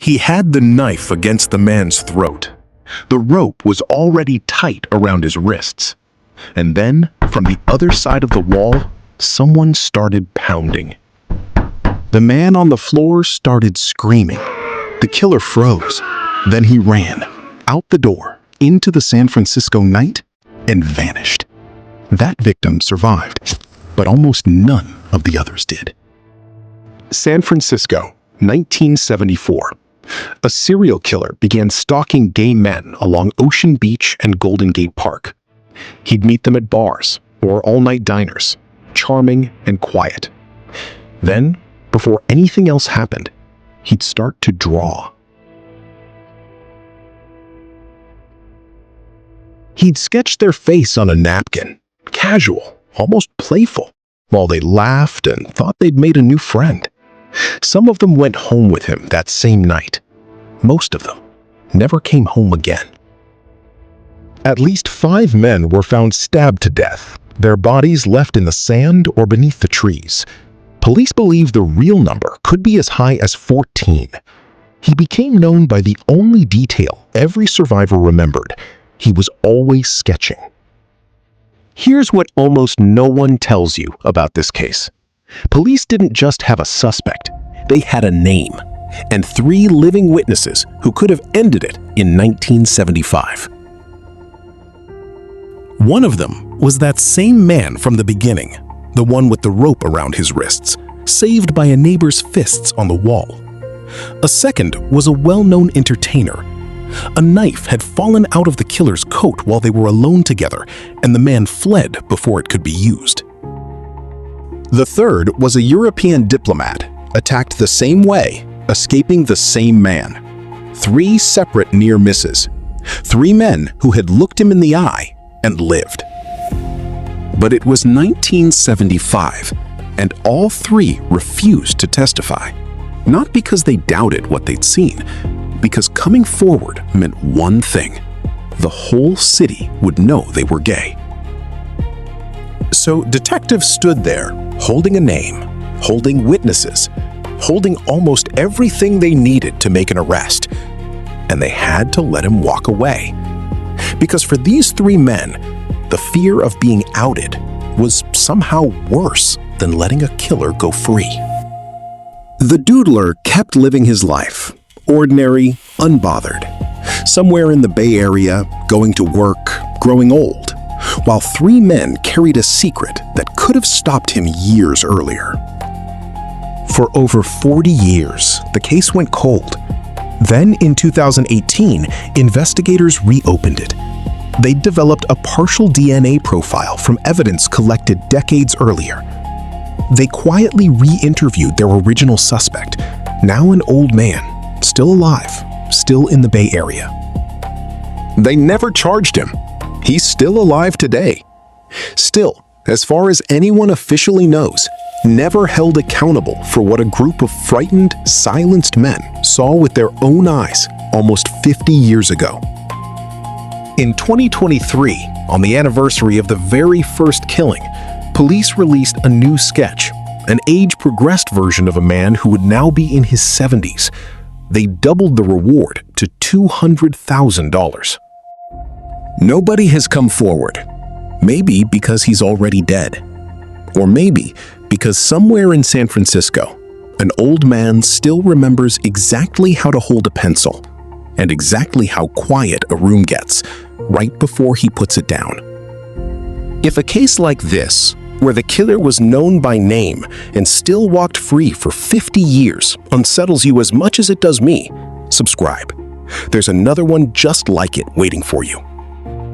He had the knife against the man's throat. The rope was already tight around his wrists. And then, from the other side of the wall, someone started pounding. The man on the floor started screaming. The killer froze. Then he ran out the door into the San Francisco night and vanished. That victim survived, but almost none of the others did. San Francisco, 1974. A serial killer began stalking gay men along Ocean Beach and Golden Gate Park. He'd meet them at bars or all-night diners, charming and quiet. Then, before anything else happened, he'd start to draw. He'd sketch their face on a napkin, casual, almost playful, while they laughed and thought they'd made a new friend. Some of them went home with him that same night. Most of them never came home again. At least 5 men were found stabbed to death, their bodies left in the sand or beneath the trees. Police believe the real number could be as high as 14. He became known by the only detail every survivor remembered: he was always sketching. Here's what almost no one tells you about this case. Police didn't just have a suspect, they had a name, and 3 living witnesses who could have ended it in 1975. One of them was that same man from the beginning, the one with the rope around his wrists, saved by a neighbor's fists on the wall. A second was a well-known entertainer. A knife had fallen out of the killer's coat while they were alone together, and the man fled before it could be used. The third was a European diplomat, attacked the same way, escaping the same man. 3 separate near misses. 3 men who had looked him in the eye and lived. But it was 1975, and all 3 refused to testify. Not because they doubted what they'd seen, because coming forward meant one thing: the whole city would know they were gay. So detectives stood there, holding a name, holding witnesses, holding almost everything they needed to make an arrest. And they had to let him walk away. Because for these 3 men, the fear of being outed was somehow worse than letting a killer go free. The Doodler kept living his life, ordinary, unbothered, somewhere in the Bay Area, going to work, growing old, while 3 men carried a secret that could have stopped him years earlier. For over 40 years, the case went cold. Then in 2018, investigators reopened it. They developed a partial DNA profile from evidence collected decades earlier. They quietly re-interviewed their original suspect, now an old man, still alive, still in the Bay Area. They never charged him. He's still alive today. Still, as far as anyone officially knows, never held accountable for what a group of frightened, silenced men saw with their own eyes almost 50 years ago. In 2023, on the anniversary of the very first killing, police released a new sketch, an age-progressed version of a man who would now be in his 70s. They doubled the reward to $200,000. Nobody has come forward, maybe because he's already dead, or maybe because somewhere in San Francisco, an old man still remembers exactly how to hold a pencil and exactly how quiet a room gets right before he puts it down. If a case like this, where the killer was known by name and still walked free for 50 years, unsettles you as much as it does me, subscribe. There's another one just like it waiting for you.